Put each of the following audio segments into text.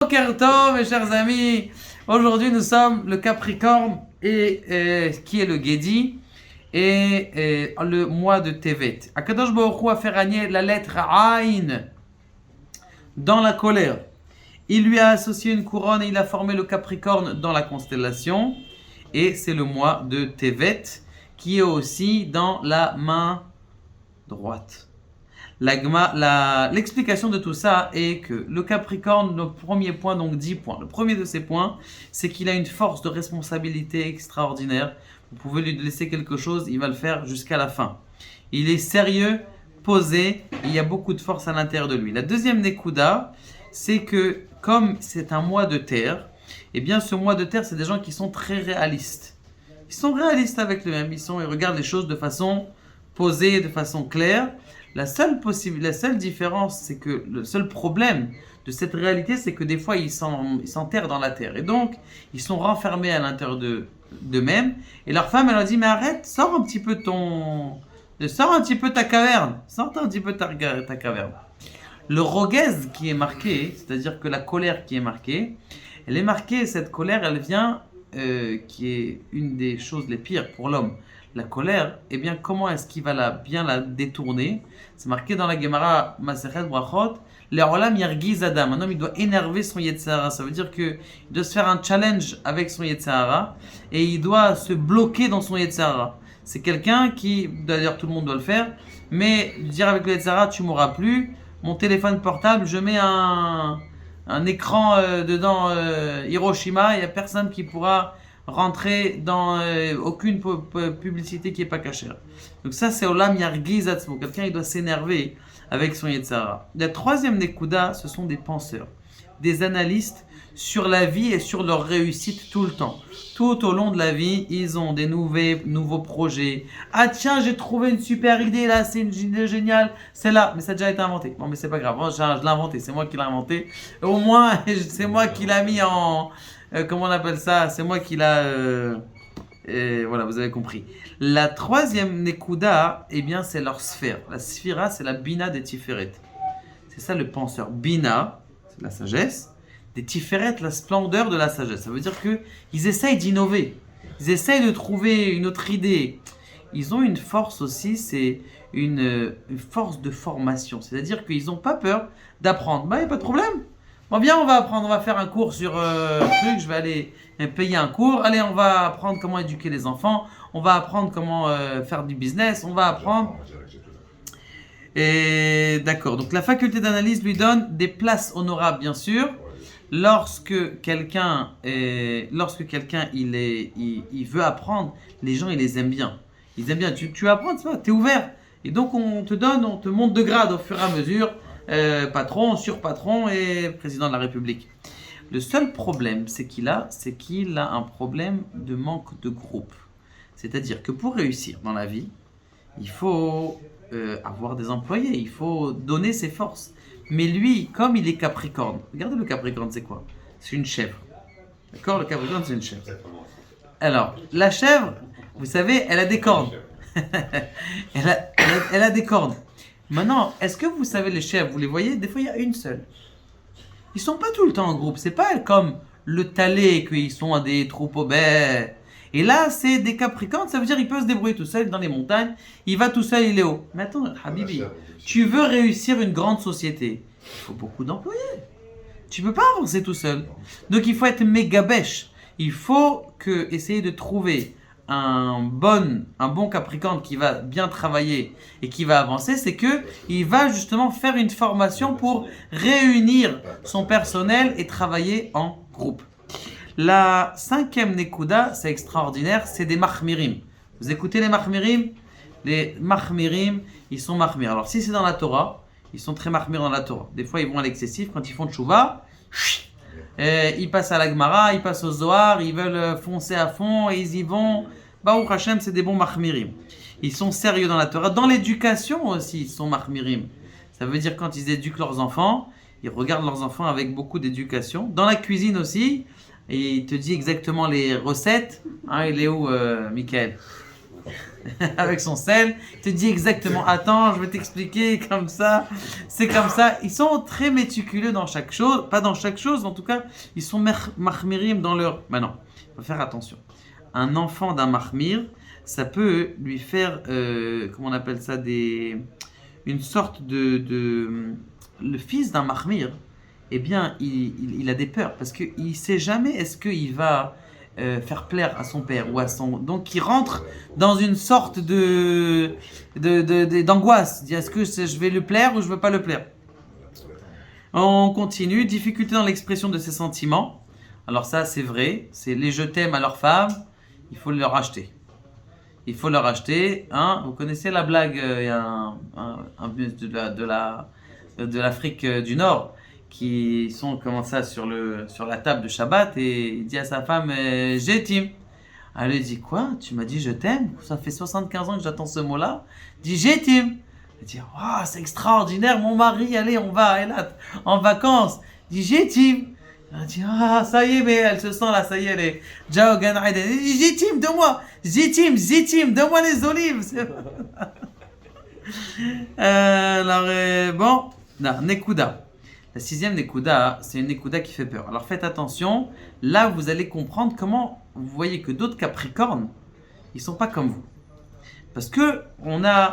Boker Tov, mes chers amis. Aujourd'hui, nous sommes le Capricorne et qui est le Guédi et le mois de Tevet. Akadosh Baruch Hu a fait régner la lettre Aïn dans la colère. Il lui a associé une couronne et il a formé le Capricorne dans la constellation. Et c'est le mois de Tevet qui est aussi dans la main droite. L'explication de tout ça est que le Capricorne, le premier point, donc 10 points. Le premier de ces points, c'est qu'il a une force de responsabilité extraordinaire. Vous pouvez lui laisser quelque chose, il va le faire jusqu'à la fin. Il est sérieux, posé, et il y a beaucoup de force à l'intérieur de lui. La deuxième Nekuda, c'est que comme c'est un mois de terre, eh bien ce mois de terre, c'est des gens qui sont très réalistes. Ils sont réalistes avec eux-mêmes, ils regardent les choses de façon posée, de façon claire. La seule différence, c'est que le seul problème de cette réalité, c'est que des fois, ils s'enterrent dans la terre. Et donc, ils sont renfermés à l'intérieur d'eux-mêmes. Et leur femme, elle leur dit, mais arrête, sors un petit peu ta caverne. Sors un petit peu ta caverne. Le rogez qui est marqué, c'est-à-dire que la colère qui est marquée, elle est marquée, cette colère, elle vient, qui est une des choses les pires pour l'homme. La colère, eh bien, comment est-ce qu'il va bien la détourner? C'est marqué dans la Gemara Masechet Brachot, Le'olam yargiz Adam. Un homme, il doit énerver son Yetzer Hara. Ça veut dire qu'il doit se faire un challenge avec son Yetzer Hara et il doit se bloquer dans son Yetzer Hara. C'est quelqu'un qui, d'ailleurs, tout le monde doit le faire, mais dire avec le Yetzer Hara, tu mourras plus. Mon téléphone portable, je mets un écran dedans Hiroshima, il n'y a personne qui pourra rentrer dans aucune publicité qui n'est pas cachère. Donc ça, c'est Olam Yargiz Atzmo. Quelqu'un, il doit s'énerver avec son Yetzer Hara. La troisième Nekuda, ce sont des penseurs, des analystes sur la vie et sur leur réussite tout le temps. Tout au long de la vie, ils ont des nouveaux projets. Ah tiens, j'ai trouvé une super idée là, c'est une idée géniale, c'est là, mais ça a déjà été inventé. Bon, mais c'est pas grave, moi, je l'ai inventé, c'est moi qui l'ai inventé. Au moins, c'est moi qui l'ai mis en... comment on appelle ça? C'est moi qui l'a... voilà, vous avez compris. La troisième Nekuda, eh bien, c'est leur sphère. La sphira, c'est la Bina des Tiferet. C'est ça le penseur. Bina, c'est la sagesse. Des Tiferet, la splendeur de la sagesse. Ça veut dire qu'ils essayent d'innover. Ils essayent de trouver une autre idée. Ils ont une force aussi, c'est une force de formation. C'est-à-dire qu'ils n'ont pas peur d'apprendre. Bah, il n'y a pas de problème. Bon, bien, on va apprendre, on va faire un cours sur truc, je vais aller payer un cours. Allez, on va apprendre comment éduquer les enfants, on va apprendre comment faire du business, on va apprendre. Et d'accord, donc la faculté d'analyse lui donne des places honorables, bien sûr. Lorsque quelqu'un il veut apprendre, les gens, ils les aiment bien. Ils aiment bien, tu veux apprendre, tu es ouvert. Et donc, on te monte de grade au fur et à mesure. Patron, surpatron et président de la République. Le seul problème c'est qu'il a un problème de manque de groupe. C'est-à-dire que pour réussir dans la vie, il faut avoir des employés, il faut donner ses forces. Mais lui, comme il est Capricorne, regardez le Capricorne, c'est quoi? C'est une chèvre. D'accord? Le Capricorne, c'est une chèvre. Alors, la chèvre, vous savez, elle a des cornes. elle a des cornes. Maintenant, est-ce que vous savez les chèvres, vous les voyez? Des fois, il y a une seule. Ils sont pas tout le temps en groupe. C'est pas comme le talet, qu'ils sont à des troupeaux bêtes. Et là, c'est des capricornes, ça veut dire qu'il peut se débrouiller tout seul dans les montagnes. Il va tout seul, il est haut. Mais attends, Habibi, tu veux réussir une grande société. Il faut beaucoup d'employés. Tu peux pas avancer tout seul. Donc, il faut être méga bêche. Il faut essayer de trouver un bon Capricorne qui va bien travailler et qui va avancer, c'est que il va justement faire une formation pour réunir son personnel et travailler en groupe. La cinquième Nekuda, c'est extraordinaire, c'est des Mahmirim. Vous écoutez les Mahmirim? Les Mahmirim, ils sont Mahmir. Alors si c'est dans la Torah, ils sont très Mahmir dans la Torah. Des fois, ils vont à l'excessif quand ils font Tchouva. Ils passent à la Gemara, ils passent au Zohar, ils veulent foncer à fond et ils y vont. Baruch Hashem, c'est des bons Mahmirim. Ils sont sérieux dans la Torah. Dans l'éducation aussi, ils sont Mahmirim. Ça veut dire quand ils éduquent leurs enfants, ils regardent leurs enfants avec beaucoup d'éducation. Dans la cuisine aussi, et il te dit exactement les recettes. Hein, il est où, Michael? avec son sel, il te dit exactement, attends, je vais t'expliquer comme ça, c'est comme ça. Ils sont très méticuleux dans chaque chose, pas dans chaque chose, en tout cas, ils sont mahmirim dans leur... Maintenant, il faut faire attention. Un enfant d'un mahmir, ça peut lui faire, comment on appelle ça, une sorte le fils d'un mahmir, eh bien, il a des peurs, parce qu'il ne sait jamais est-ce qu'il va... faire plaire à son père ou à son... Donc il rentre dans une sorte d'angoisse. Dit est-ce que je vais le plaire ou je ne veux pas le plaire. On continue. Difficulté dans l'expression de ses sentiments. Alors ça c'est vrai. C'est les je t'aime à leur femme. Il faut leur acheter. Il faut leur acheter. Hein. Vous connaissez la blague, il y a un bus de l'Afrique du Nord qui sont comme ça sur la table de Shabbat et il dit à sa femme j'ai Tim. Elle lui dit quoi? Tu m'as dit je t'aime? Ça fait 75 ans que j'attends ce mot-là. Il dit j'ai Tim. Elle dit oh, c'est extraordinaire mon mari, allez on va en vacances. Il dit j'ai Tim. Elle dit ah ça y est mais elle se sent là, ça y est elle est Jao Gan Aiden. Elle dit j'ai Tim, donne-moi. J'ai Tim, donne-moi les olives. Alors bon, non, Nekuda. La sixième Nekuda, c'est une Nekuda qui fait peur. Alors faites attention, là vous allez comprendre comment vous voyez que d'autres Capricornes, ils sont pas comme vous. Parce que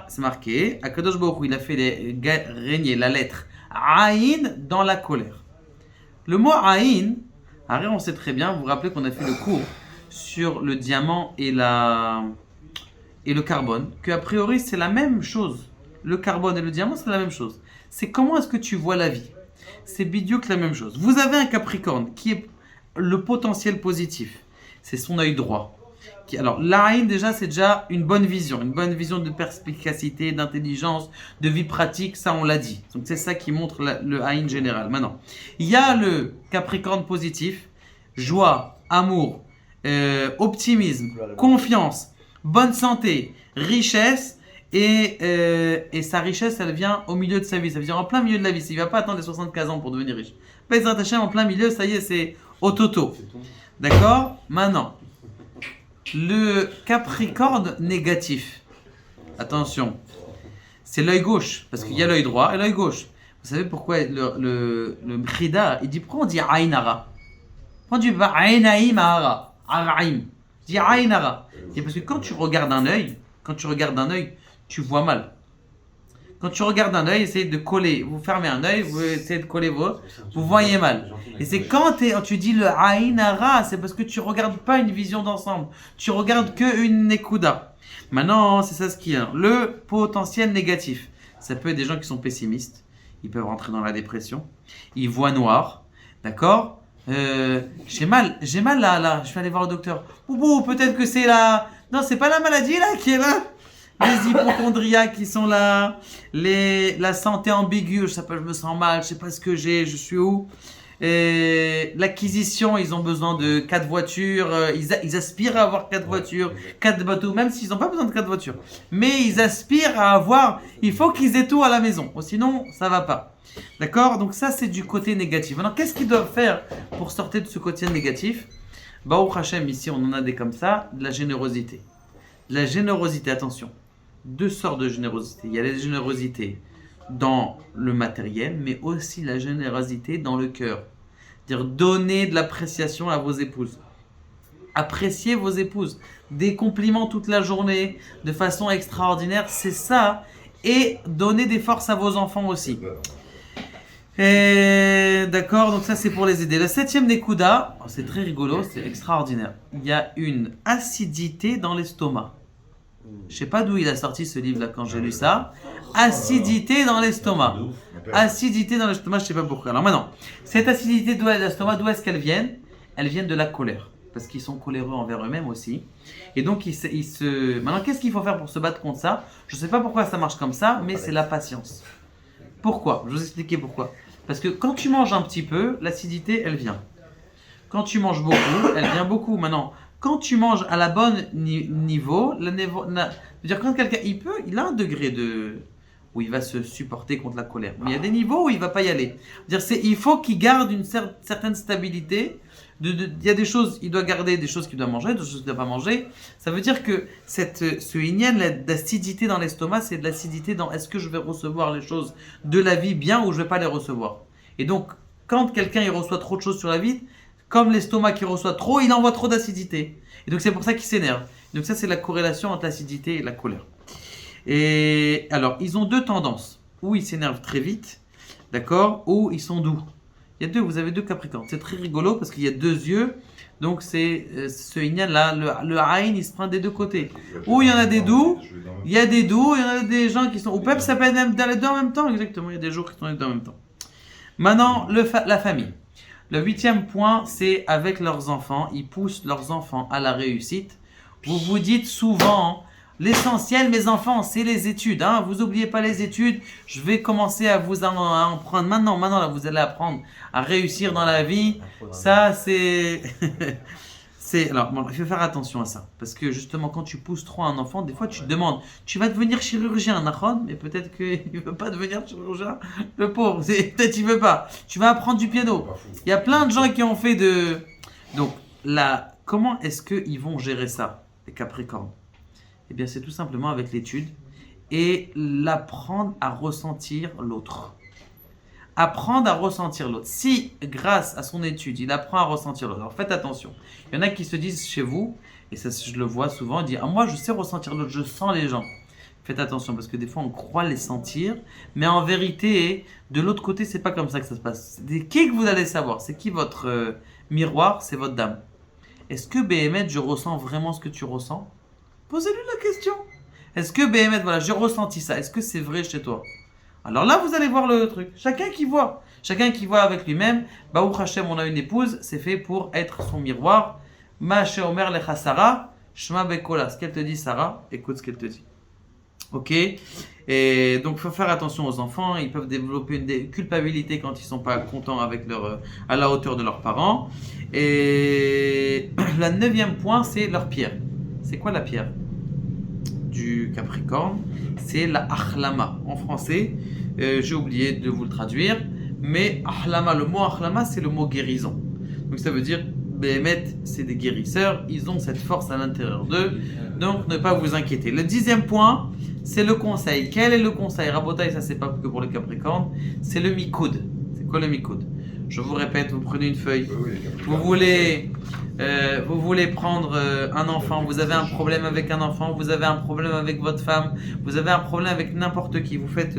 c'est marqué, Akadosh Baruch Hu, il a fait régner la lettre Aïn dans la colère. Le mot Aïn, on sait très bien, vous vous rappelez qu'on a fait le cours sur le diamant et le carbone, qu'a priori c'est la même chose. Le carbone et le diamant c'est la même chose. C'est comment est-ce que tu vois la vie. C'est bidiouk la même chose. Vous avez un Capricorne qui est le potentiel positif. C'est son œil droit. Alors, l'Aïn, déjà, c'est déjà une bonne vision de perspicacité, d'intelligence, de vie pratique, ça on l'a dit. Donc, c'est ça qui montre le Aïn général. Maintenant, il y a le Capricorne positif, joie, amour, optimisme, confiance, bonne santé, richesse. Et sa richesse, elle vient au milieu de sa vie. Ça veut dire en plein milieu de la vie. Il ne va pas attendre les 75 ans pour devenir riche. Bezrat Hashem, en plein milieu, ça y est, c'est au toto. D'accord? Maintenant, le Capricorne négatif. Attention. C'est l'œil gauche. Parce qu'il y a l'œil droit et l'œil gauche. Vous savez pourquoi le Mchida, il dit pourquoi on dit Aïnara? Pourquoi on dit pas Aïnaïm Ahara? Araïm. Il dit Aïnara. C'est parce que quand tu regardes un œil, tu vois mal. Quand tu regardes un œil, essayez de coller. Vous fermez un œil, vous essayez de coller vous voyez mal. Et c'est quand tu dis le Aïnara, c'est parce que tu regardes pas une vision d'ensemble. Tu regardes que une Nekuda. Maintenant, c'est ça ce qu'il y a. Le potentiel négatif. Ça peut être des gens qui sont pessimistes. Ils peuvent rentrer dans la dépression. Ils voient noir. D'accord? J'ai mal là. Je vais aller voir le docteur. Ou peut-être que c'est la... Non, c'est pas la maladie là qui est là. Les hypochondriaques qui sont là, la santé ambiguë, je me sens mal, je sais pas ce que j'ai, je suis où. L'acquisition, ils ont besoin de 4 voitures, ils aspirent à avoir 4 voitures, 4 bateaux, même s'ils n'ont pas besoin de 4 voitures. Mais ils aspirent à avoir, il faut qu'ils aient tout à la maison, sinon ça va pas. D'accord? Donc ça c'est du côté négatif. Alors qu'est-ce qu'ils doivent faire pour sortir de ce côté négatif? Baruch Hashem, ici on en a des comme ça, de la générosité. De la générosité, attention. 2 sortes de générosité. Il y a la générosité dans le matériel, mais aussi la générosité dans le cœur. C'est-à-dire donner de l'appréciation à vos épouses. Appréciez vos épouses. Des compliments toute la journée, de façon extraordinaire, c'est ça. Et donner des forces à vos enfants aussi. Et d'accord, donc ça c'est pour les aider. La 7e Nekuda, c'est très rigolo, c'est extraordinaire. Il y a une acidité dans l'estomac. Je sais pas d'où il a sorti ce livre là quand j'ai lu ça. Acidité dans l'estomac. Acidité dans l'estomac, je sais pas pourquoi. Alors maintenant, cette acidité dans l'estomac, d'où est-ce qu'elle vient? Elle vient de la colère. Parce qu'ils sont coléreux envers eux-mêmes aussi. Et donc Maintenant, qu'est-ce qu'il faut faire pour se battre contre ça? Je sais pas pourquoi ça marche comme ça, mais c'est la patience. Pourquoi? Je vais vous expliquer pourquoi. Parce que quand tu manges un petit peu, l'acidité, elle vient. Quand tu manges beaucoup, elle vient beaucoup. Maintenant, quand tu manges à la bonne niveau, c'est-à-dire quand quelqu'un, il a un degré où il va se supporter contre la colère. Mais il y a des niveaux où il ne va pas y aller. Il faut qu'il garde une certaine stabilité. Il y a des choses qu'il doit garder, des choses qu'il doit manger, des choses qu'il ne doit pas manger. Ça veut dire que ce inyan d'acidité dans l'estomac, c'est de l'acidité dans est-ce que je vais recevoir les choses de la vie bien ou je ne vais pas les recevoir. Et donc, quand quelqu'un il reçoit trop de choses sur la vie, comme l'estomac qui reçoit trop, il envoie trop d'acidité. Et donc c'est pour ça qu'il s'énerve. Donc ça c'est la corrélation entre l'acidité et la colère. Et alors, ils ont deux tendances. Ou ils s'énervent très vite, d'accord, ou ils sont doux. Vous avez deux Capricornes. C'est très rigolo parce qu'il y a deux yeux. Donc c'est ce inyan là, le Aïn, il se prend des deux côtés. Ou il y en a des doux, il y a des doux, il y en a des gens qui sont... Ou peut-être ça peut être même dans les deux en même temps, exactement. Il y a des jours qui sont les deux en même temps. Maintenant, la famille. Le 8e point, c'est avec leurs enfants. Ils poussent leurs enfants à la réussite. Vous vous dites souvent... L'essentiel, mes enfants, c'est les études. Hein. Vous n'oubliez pas les études. Je vais commencer à vous en prendre. Maintenant, là, vous allez apprendre à réussir dans la vie. Ça, c'est... Alors, bon, il faut faire attention à ça. Parce que justement, quand tu pousses trop un enfant, des fois, tu te demandes, tu vas devenir chirurgien, mais peut-être qu'il ne veut pas devenir chirurgien. Le pauvre, peut-être qu'il ne veut pas. Tu vas apprendre du piano. Il y a plein de gens qui ont fait de... Donc, là, comment est-ce qu'ils vont gérer ça, les Capricornes? Eh bien, c'est tout simplement avec l'étude et l'apprendre à ressentir l'autre. Apprendre à ressentir l'autre. Si, grâce à son étude, il apprend à ressentir l'autre, alors faites attention. Il y en a qui se disent chez vous, et ça je le vois souvent, ils disent « Ah, moi, je sais ressentir l'autre, je sens les gens. » Faites attention, parce que des fois, on croit les sentir, mais en vérité, de l'autre côté, c'est pas comme ça que ça se passe. C'est qui que vous allez savoir? C'est qui votre miroir? C'est votre dame. Est-ce que, Béhémet, je ressens vraiment ce que tu ressens? Posez-lui la question. Est-ce que Béhémet, voilà, j'ai ressenti ça. Est-ce que c'est vrai chez toi? Alors là, vous allez voir le truc. Chacun qui voit. Chacun qui voit avec lui-même. Baruch Hashem, on a une épouse. C'est fait pour être son miroir. Ma'ashe Omer lecha Sarah. Shema bekola. Ce qu'elle te dit, Sarah, écoute ce qu'elle te dit. Ok? Et donc, il faut faire attention aux enfants. Ils peuvent développer une culpabilité quand ils ne sont pas contents avec à la hauteur de leurs parents. Et le 9e point, c'est leur pierre. C'est quoi la pierre du Capricorne? C'est la Ahlama. En français, j'ai oublié de vous le traduire, mais Ahlama, le mot Ahlama, c'est le mot guérison. Donc ça veut dire, Béhémet, c'est des guérisseurs, ils ont cette force à l'intérieur d'eux, donc ne pas vous inquiéter. Le 10e point, c'est le conseil. Quel est le conseil? Rabotaï, ça c'est pas que pour les Capricornes, c'est le Mikoud. C'est quoi le Mikoud? Je vous répète, vous prenez une feuille, vous voulez prendre un enfant, vous avez un problème avec un enfant, vous avez un problème avec votre femme, vous avez un problème avec n'importe qui, vous faites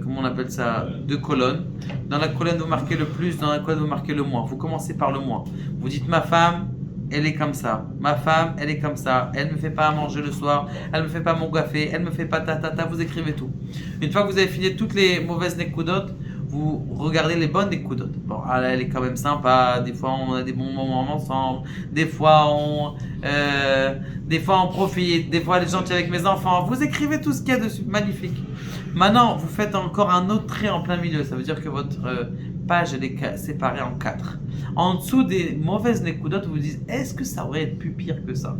comment on appelle ça, deux colonnes. Dans la colonne vous marquez le plus, dans la colonne vous marquez le moins. Vous commencez par le moins. Vous dites ma femme, elle est comme ça. Ma femme, elle est comme ça. Elle me fait pas à manger le soir. Elle me fait pas mon café. Elle me fait pas ta. Vous écrivez tout. Une fois que vous avez fini toutes les mauvaises nekudotes, vous regardez les bonnes nekudotes. Bon, elle est quand même sympa. Des fois, on a des bons moments ensemble. Des fois, on profite. Des fois, elle est gentille avec mes enfants. Vous écrivez tout ce qu'il y a dessus. Magnifique. Maintenant, vous faites encore un autre trait en plein milieu. Ça veut dire que votre page, elle est séparée en 4. En dessous des mauvaises nekudotes, vous vous dites, est-ce que ça aurait pu pire que ça?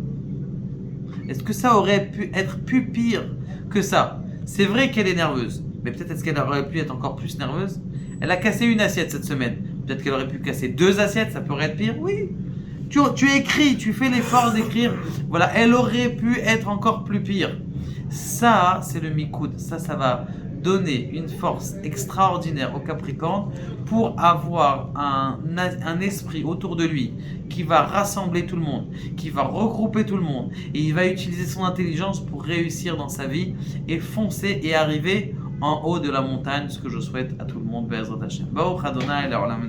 Est-ce que ça aurait pu être plus pire que ça? C'est vrai qu'elle est nerveuse, mais peut-être est-ce qu'elle aurait pu être encore plus nerveuse? Elle a cassé une assiette cette semaine. Peut-être qu'elle aurait pu casser 2 assiettes, ça pourrait être pire? Oui. Tu écris, tu fais l'effort d'écrire. Voilà, elle aurait pu être encore plus pire. Ça, c'est le mikoud. Ça va donner une force extraordinaire au Capricorne pour avoir un esprit autour de lui qui va rassembler tout le monde, qui va regrouper tout le monde, et il va utiliser son intelligence pour réussir dans sa vie et foncer et arriver en haut de la montagne, ce que je souhaite à tout le monde. Be'ezrat Hashem. Baruch Adonai le'olam.